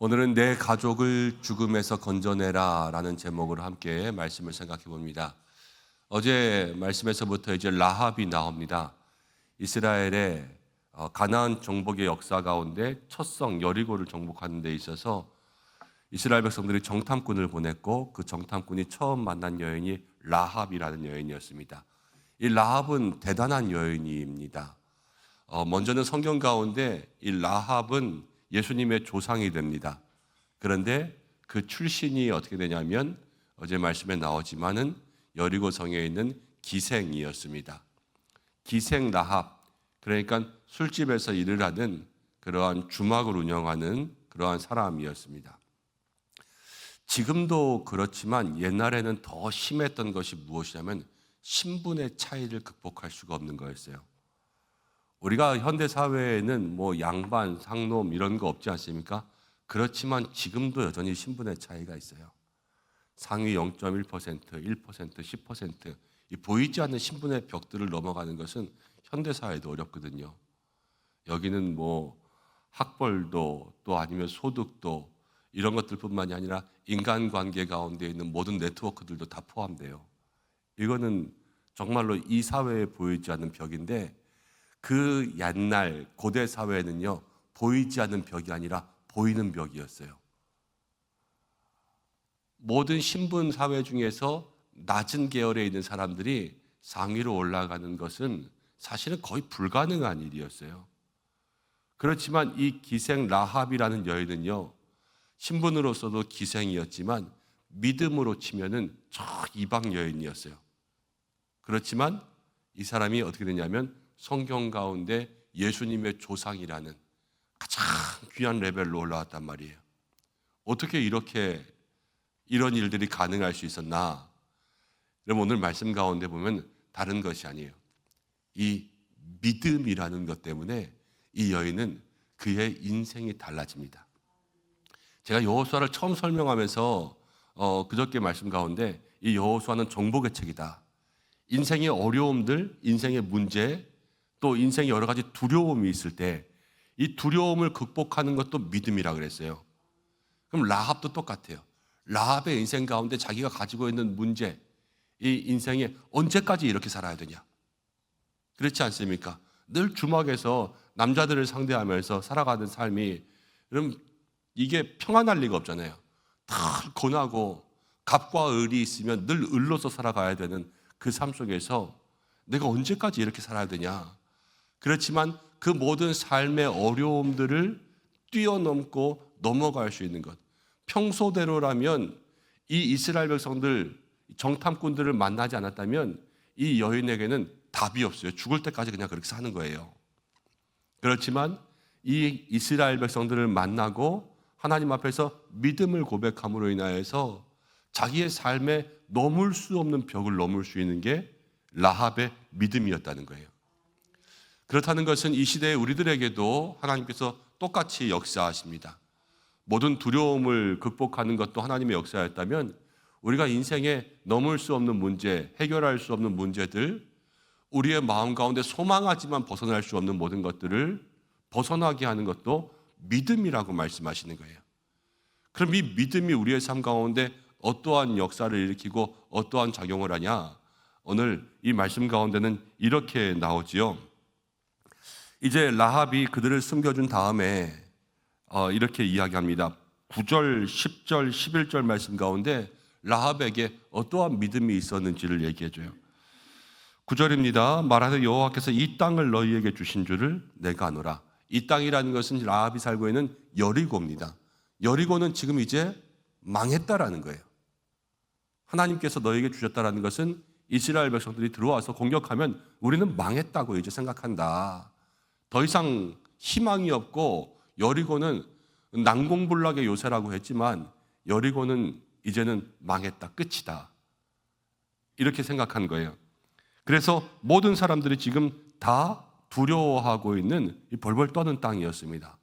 오늘은 내 가족을 죽음에서 건져내라 라는 제목으로 함께 말씀을 생각해 봅니다. 어제 말씀에서부터 이제 라합이 나옵니다. 이스라엘의 가나안 정복의 역사 가운데 첫 성 여리고를 정복하는 데 있어서 이스라엘 백성들이 정탐꾼을 보냈고 그 정탐꾼이 처음 만난 여인이 라합이라는 여인이었습니다. 이 라합은 대단한 여인입니다. 먼저는 성경 가운데 이 라합은 예수님의 조상이 됩니다. 그런데 그 출신이 어떻게 되냐면 어제 말씀에 나오지만은 여리고 성에 있는 기생이었습니다. 기생 라합, 그러니까 술집에서 일을 하는 그러한 주막을 운영하는 그러한 사람이었습니다. 지금도 그렇지만 옛날에는 더 심했던 것이 무엇이냐면 신분의 차이를 극복할 수가 없는 거였어요. 우리가 현대 사회에는 뭐 양반, 상놈 이런 거 없지 않습니까? 그렇지만 지금도 여전히 신분의 차이가 있어요. 상위 0.1%, 1%, 10% 이 보이지 않는 신분의 벽들을 넘어가는 것은 현대 사회도 어렵거든요. 여기는 뭐 학벌도 또 아니면 소득도 이런 것들뿐만이 아니라 인간관계 가운데 있는 모든 네트워크들도 다 포함돼요. 이거는 정말로 이 사회에 보이지 않는 벽인데 그 옛날 고대 사회는요, 보이지 않는 벽이 아니라 보이는 벽이었어요. 모든 신분 사회 중에서 낮은 계열에 있는 사람들이 상위로 올라가는 것은 사실은 거의 불가능한 일이었어요. 그렇지만 이 기생 라합이라는 여인은요, 신분으로서도 기생이었지만 믿음으로 치면은 저 이방 여인이었어요. 그렇지만 이 사람이 어떻게 되냐면 성경 가운데 예수님의 조상이라는 가장 귀한 레벨로 올라왔단 말이에요. 어떻게 이런 일들이 가능할 수 있었나? 여러분 오늘 말씀 가운데 보면 다른 것이 아니에요. 이 믿음이라는 것 때문에 이 여인은 그의 인생이 달라집니다. 제가 여호수아를 처음 설명하면서 그저께 말씀 가운데 이 여호수아는 정복의 책이다. 인생의 어려움들, 인생의 문제, 또 인생에 여러 가지 두려움이 있을 때 이 두려움을 극복하는 것도 믿음이라 그랬어요. 그럼 라합도 똑같아요. 라합의 인생 가운데 자기가 가지고 있는 문제, 이 인생에 언제까지 이렇게 살아야 되냐? 그렇지 않습니까? 늘 주막에서 남자들을 상대하면서 살아가는 삶이 그럼 이게 평안할 리가 없잖아요. 다 고나고 갑과 을이 있으면 늘 을로서 살아가야 되는 그 삶 속에서 내가 언제까지 이렇게 살아야 되냐? 그렇지만 그 모든 삶의 어려움들을 뛰어넘고 넘어갈 수 있는 것. 평소대로라면 이 이스라엘 백성들, 정탐꾼들을 만나지 않았다면 이 여인에게는 답이 없어요. 죽을 때까지 그냥 그렇게 사는 거예요. 그렇지만 이 이스라엘 백성들을 만나고 하나님 앞에서 믿음을 고백함으로 인하여서 자기의 삶에 넘을 수 없는 벽을 넘을 수 있는 게 라합의 믿음이었다는 거예요. 그렇다는 것은 이 시대의 우리들에게도 하나님께서 똑같이 역사하십니다. 모든 두려움을 극복하는 것도 하나님의 역사였다면 우리가 인생에 넘을 수 없는 문제, 해결할 수 없는 문제들, 우리의 마음 가운데 소망하지만 벗어날 수 없는 모든 것들을 벗어나게 하는 것도 믿음이라고 말씀하시는 거예요. 그럼 이 믿음이 우리의 삶 가운데 어떠한 역사를 일으키고 어떠한 작용을 하냐? 오늘 이 말씀 가운데는 이렇게 나오지요. 이제 라합이 그들을 숨겨준 다음에 이렇게 이야기합니다. 9절, 10절, 11절 말씀 가운데 라합에게 어떠한 믿음이 있었는지를 얘기해줘요. 9절입니다. 말하되 여호와께서 이 땅을 너희에게 주신 줄을 내가 아노라. 이 땅이라는 것은 라합이 살고 있는 여리고입니다. 여리고는 지금 이제 망했다라는 거예요. 하나님께서 너희에게 주셨다라는 것은 이스라엘 백성들이 들어와서 공격하면 우리는 망했다고 이제 생각한다. 더 이상 희망이 없고 여리고는 난공불락의 요새라고 했지만 여리고는 이제는 망했다, 끝이다. 이렇게 생각한 거예요. 그래서 모든 사람들이 지금 다 두려워하고 있는 이 벌벌 떠는 땅이었습니다.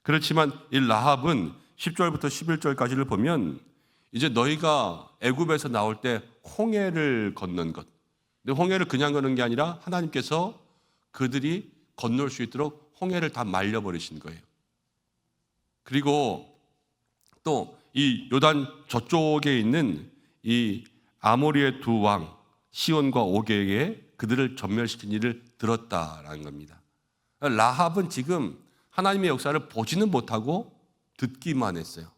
그렇지만 이 라합은 10절부터 11절까지를 보면 이제 너희가 애굽에서 나올 때 홍해를 건넌 것. 근데 홍해를 그냥 거는 게 아니라 하나님께서 그들이 건널 수 있도록 홍해를 다 말려버리신 거예요. 그리고 또 이 요단 저쪽에 있는 이 아모리의 두 왕 시온과 오게에게 그들을 전멸시킨 일을 들었다라는 겁니다. 라합은 지금 하나님의 역사를 보지는 못하고 듣기만 했어요.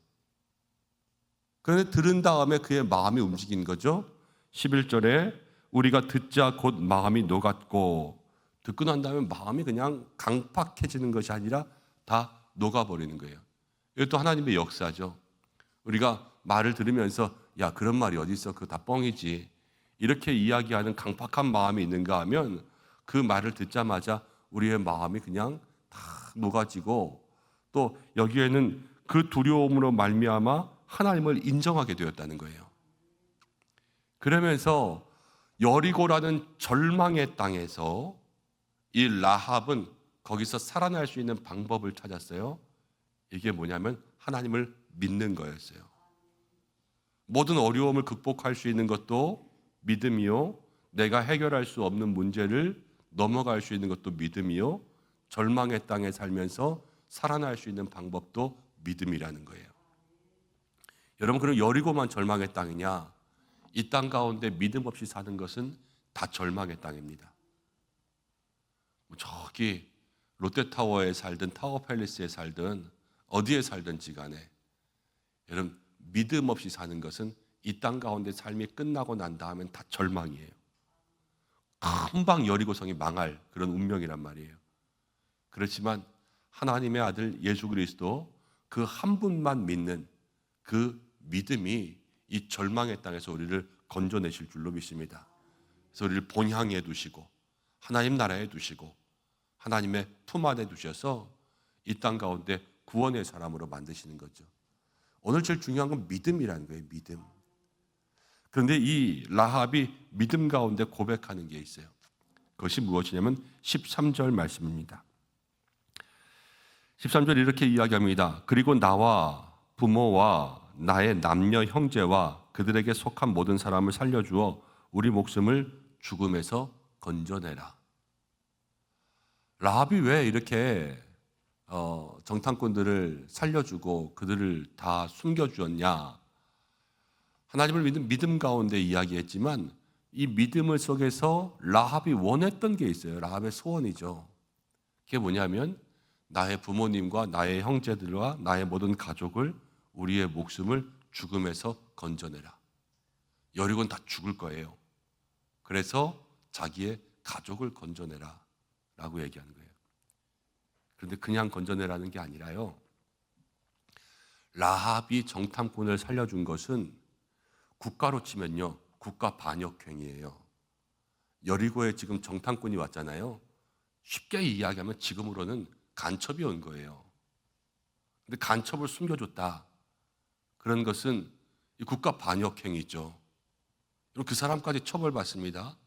그런데 들은 다음에 그의 마음이 움직인 거죠. 11절에 우리가 듣자 곧 마음이 녹았고, 듣고 난 다음에 마음이 그냥 강팍해지는 것이 아니라 다 녹아버리는 거예요. 이것도 하나님의 역사죠. 우리가 말을 들으면서 야, 그런 말이 어디 있어, 그거 다 뻥이지, 이렇게 이야기하는 강팍한 마음이 있는가 하면 그 말을 듣자마자 우리의 마음이 그냥 다 녹아지고, 또 여기에는 그 두려움으로 말미암아 하나님을 인정하게 되었다는 거예요. 그러면서 여리고라는 절망의 땅에서 이 라합은 거기서 살아날 수 있는 방법을 찾았어요. 이게 뭐냐면 하나님을 믿는 거였어요. 모든 어려움을 극복할 수 있는 것도 믿음이요, 내가 해결할 수 없는 문제를 넘어갈 수 있는 것도 믿음이요, 절망의 땅에 살면서 살아날 수 있는 방법도 믿음이라는 거예요. 여러분, 그럼 여리고만 절망의 땅이냐? 이 땅 가운데 믿음 없이 사는 것은 다 절망의 땅입니다. 저기 롯데타워에 살든 타워팰리스에 살든 어디에 살든지 간에 여러분, 믿음 없이 사는 것은 이 땅 가운데 삶이 끝나고 난 다음엔 다 절망이에요. 금방 여리고성이 망할 그런 운명이란 말이에요. 그렇지만 하나님의 아들 예수 그리스도 그 한 분만 믿는 그 믿음이 이 절망의 땅에서 우리를 건져내실 줄로 믿습니다. 그래서 우리를 본향에 두시고 하나님 나라에 두시고 하나님의 품 안에 두셔서 이 땅 가운데 구원의 사람으로 만드시는 거죠. 오늘 제일 중요한 건 믿음이라는 거예요. 믿음. 그런데 이 라합이 믿음 가운데 고백하는 게 있어요. 그것이 무엇이냐면 13절 말씀입니다. 13절 이렇게 이야기합니다. 그리고 나와 부모와 나의 남녀 형제와 그들에게 속한 모든 사람을 살려주어 우리 목숨을 죽음에서 건져내라. 라합이 왜 이렇게 정탐꾼들을 살려주고 그들을 다 숨겨주었냐? 하나님을 믿는 믿음 가운데 이야기했지만 이 믿음을 속에서 라합이 원했던 게 있어요. 라합의 소원이죠. 그게 뭐냐면 나의 부모님과 나의 형제들과 나의 모든 가족을, 우리의 목숨을 죽음에서 건져내라. 여리고는 다 죽을 거예요. 그래서 자기의 가족을 건져내라 라고 얘기하는 거예요. 그런데 그냥 건져내라는 게 아니라요, 라합이 정탐꾼을 살려준 것은 국가로 치면요, 국가 반역행위예요. 여리고에 지금 정탐꾼이 왔잖아요. 쉽게 이야기하면 지금으로는 간첩이 온 거예요. 근데 간첩을 숨겨줬다. 그런 것은 이 국가 반역행위죠. 그 사람까지 처벌받습니다.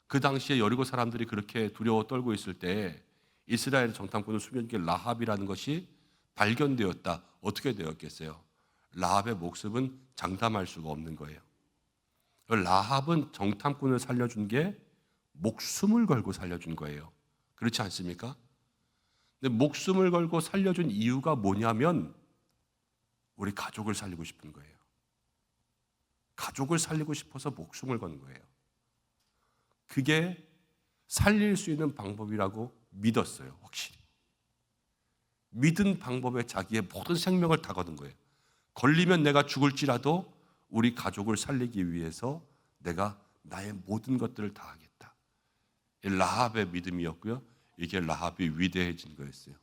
그 당시에 여리고 사람들이 그렇게 두려워 떨고 있을 때 이스라엘 정탐꾼을 숨겨준 게 라합이라는 것이 발견되었다. 어떻게 되었겠어요? 라합의 목숨은 장담할 수가 없는 거예요. 라합은 정탐꾼을 살려준 게 목숨을 걸고 살려준 거예요. 그렇지 않습니까? 근데 목숨을 걸고 살려준 이유가 뭐냐면 우리 가족을 살리고 싶은 거예요. 가족을 살리고 싶어서 목숨을 건 거예요. 그게 살릴 수 있는 방법이라고 믿었어요. 확실히 믿은 방법에 자기의 모든 생명을 다 거둔 거예요. 걸리면 내가 죽을지라도 우리 가족을 살리기 위해서 내가 나의 모든 것들을 다 하겠다. 라합의 믿음이었고요. 이게 라합이 위대해진 거였어요.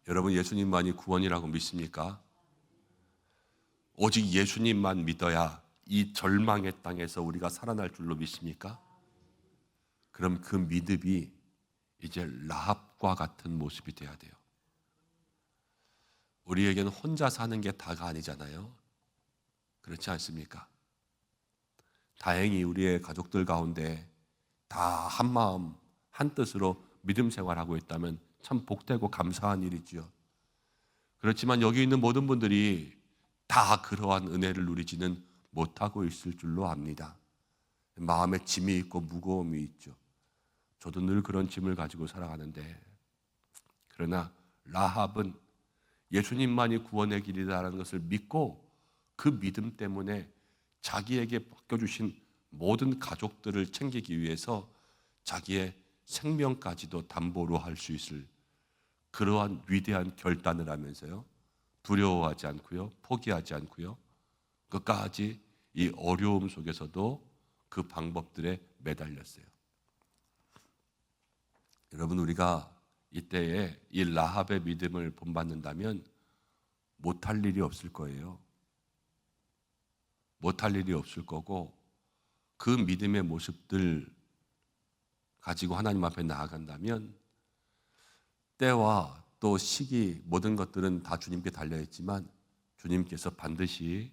여러분, 예수님만이 구원이라고 믿습니까? 오직 예수님만 믿어야 이 절망의 땅에서 우리가 살아날 줄로 믿습니까? 그럼 그 믿음이 이제 라합과 같은 모습이 돼야 돼요. 우리에게는 혼자 사는 게 다가 아니잖아요. 그렇지 않습니까? 다행히 우리의 가족들 가운데 다 한마음 한뜻으로 믿음 생활하고 있다면 참 복되고 감사한 일이지요. 그렇지만 여기 있는 모든 분들이 다 그러한 은혜를 누리지는 못하고 있을 줄로 압니다. 마음에 짐이 있고 무거움이 있죠. 저도 늘 그런 짐을 가지고 살아가는데, 그러나 라합은 예수님만이 구원의 길이다라는 것을 믿고 그 믿음 때문에 자기에게 맡겨주신 모든 가족들을 챙기기 위해서 자기의 생명까지도 담보로 할 수 있을 그러한 위대한 결단을 하면서요, 두려워하지 않고요, 포기하지 않고요, 끝까지 이 어려움 속에서도 그 방법들에 매달렸어요. 여러분, 우리가 이때에 이 라합의 믿음을 본받는다면 못할 일이 없을 거예요. 못할 일이 없을 거고, 그 믿음의 모습들 가지고 하나님 앞에 나아간다면 때와 또 시기 모든 것들은 다 주님께 달려있지만 주님께서 반드시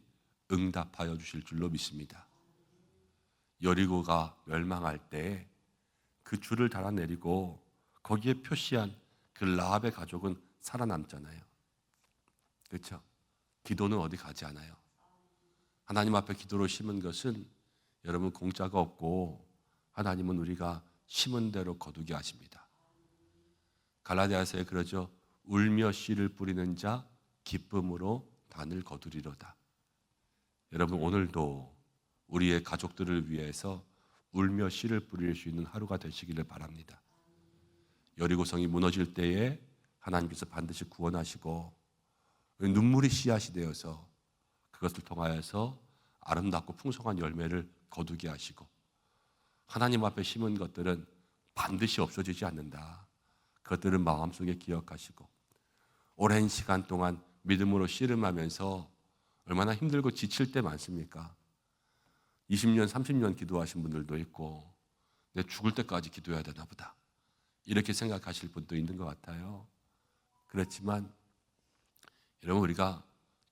응답하여 주실 줄로 믿습니다. 여리고가 멸망할 때 그 줄을 달아내리고 거기에 표시한 그 라합의 가족은 살아남잖아요. 그렇죠? 기도는 어디 가지 않아요. 하나님 앞에 기도로 심은 것은 여러분 공짜가 없고 하나님은 우리가 심은 대로 거두게 하십니다. 갈라디아서에 그러죠. 울며 씨를 뿌리는 자 기쁨으로 단을 거두리로다. 여러분, 오늘도 우리의 가족들을 위해서 울며 씨를 뿌릴 수 있는 하루가 되시기를 바랍니다. 여리고성이 무너질 때에 하나님께서 반드시 구원하시고 눈물이 씨앗이 되어서 그것을 통하여서 아름답고 풍성한 열매를 거두게 하시고, 하나님 앞에 심은 것들은 반드시 없어지지 않는다. 그것들은 마음속에 기억하시고, 오랜 시간 동안 믿음으로 씨름하면서 얼마나 힘들고 지칠 때 많습니까? 20년, 30년 기도하신 분들도 있고, 내 죽을 때까지 기도해야 되나 보다, 이렇게 생각하실 분도 있는 것 같아요. 그렇지만 여러분, 우리가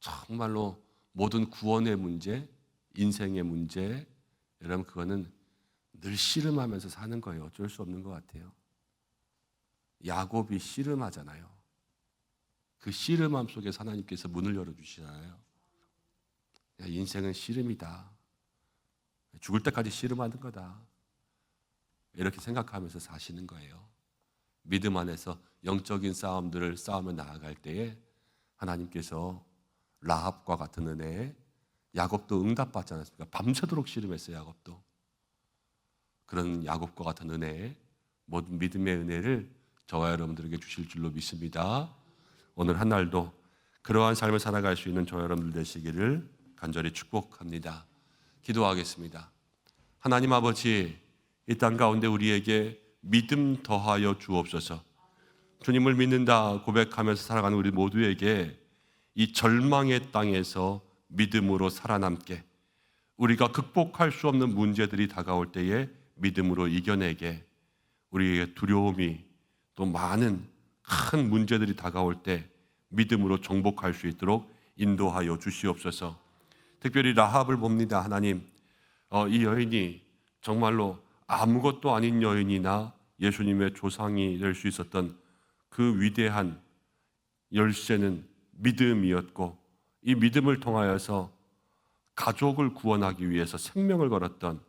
정말로 모든 구원의 문제, 인생의 문제, 여러분 그거는 늘 씨름하면서 사는 거예요. 어쩔 수 없는 것 같아요. 야곱이 씨름하잖아요. 그 씨름함 속에서 하나님께서 문을 열어주시잖아요. 인생은 씨름이다. 죽을 때까지 씨름하는 거다. 이렇게 생각하면서 사시는 거예요. 믿음 안에서 영적인 싸움들을 싸우며 나아갈 때에 하나님께서 라합과 같은 은혜에 야곱도 응답받지 않았습니까? 밤새도록 씨름했어요. 야곱도. 그런 야곱과 같은 은혜에 모든 믿음의 은혜를 저와 여러분들에게 주실 줄로 믿습니다. 오늘 한 날도 그러한 삶을 살아갈 수 있는 저와 여러분들 되시기를 간절히 축복합니다. 기도하겠습니다. 하나님 아버지, 이 땅 가운데 우리에게 믿음 더하여 주옵소서. 주님을 믿는다 고백하면서 살아가는 우리 모두에게 이 절망의 땅에서 믿음으로 살아남게, 우리가 극복할 수 없는 문제들이 다가올 때에 믿음으로 이겨내게, 우리에게 두려움이 또 많은 큰 문제들이 다가올 때 믿음으로 정복할 수 있도록 인도하여 주시옵소서. 특별히 라합을 봅니다. 하나님, 이 여인이 정말로 아무것도 아닌 여인이나 예수님의 조상이 될 수 있었던 그 위대한 열쇠는 믿음이었고, 이 믿음을 통하여서 가족을 구원하기 위해서 생명을 걸었던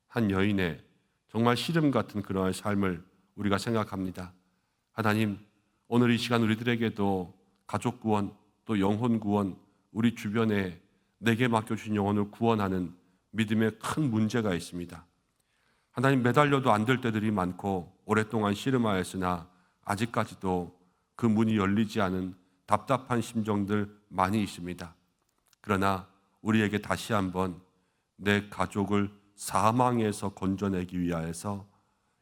한 여인의 정말 씨름 같은 그러한 삶을 우리가 생각합니다. 하나님, 오늘 이 시간 우리들에게도 가족 구원, 또 영혼 구원, 우리 주변에 내게 맡겨주신 영혼을 구원하는 믿음의 큰 문제가 있습니다. 하나님, 매달려도 안 될 때들이 많고 오랫동안 씨름하였으나 아직까지도 그 문이 열리지 않은 답답한 심정들 많이 있습니다. 그러나 우리에게 다시 한번 내 가족을 사망에서 건져내기 위하여서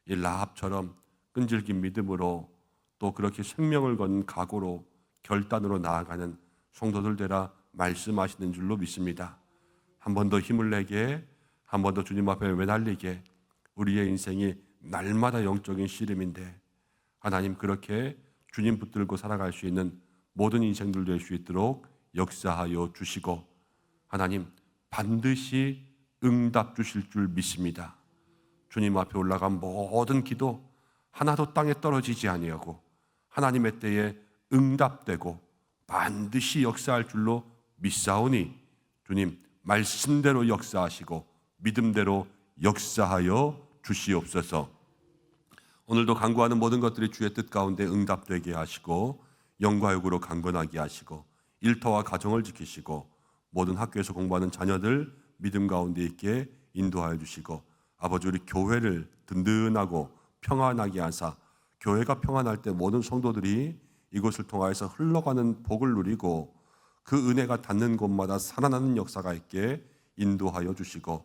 이 라합처럼 끈질긴 믿음으로 또 그렇게 생명을 건 각오로 결단으로 나아가는 성도들 되라 말씀하시는 줄로 믿습니다. 한 번 더 힘을 내게, 한 번 더 주님 앞에 매달리게, 우리의 인생이 날마다 영적인 씨름인데 하나님, 그렇게 주님 붙들고 살아갈 수 있는 모든 인생들 될 수 있도록 역사하여 주시고, 하나님 반드시 응답 주실 줄 믿습니다. 주님 앞에 올라간 모든 기도 하나도 땅에 떨어지지 아니하고 하나님의 때에 응답되고 반드시 역사할 줄로 믿사오니 주님 말씀대로 역사하시고 믿음대로 역사하여 주시옵소서. 오늘도 간구하는 모든 것들이 주의 뜻 가운데 응답되게 하시고 영과 육으로 강건하게 하시고 일터와 가정을 지키시고 모든 학교에서 공부하는 자녀들 믿음 가운데 있게 인도하여 주시고 아버지 우리 교회를 든든하고 평안하게 하사 교회가 평안할 때 모든 성도들이 이곳을 통하여서 흘러가는 복을 누리고 그 은혜가 닿는 곳마다 살아나는 역사가 있게 인도하여 주시고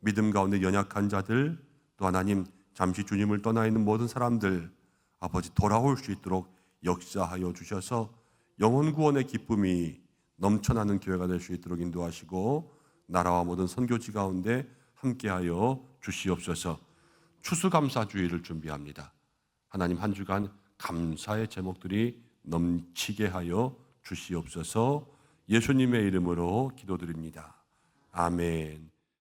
믿음 가운데 연약한 자들 또 하나님 잠시 주님을 떠나 있는 모든 사람들 아버지 돌아올 수 있도록 역사하여 주셔서 영혼 구원의 기쁨이 넘쳐나는 교회가 될 수 있도록 인도하시고 나라와 모든 선교지 가운데 함께하여 주시옵소서. 추수감사주의를 준비합니다. 하나님 한 주간 감사의 제목들이 넘치게 하여 주시옵소서. 예수님의 이름으로 기도드립니다. 아멘.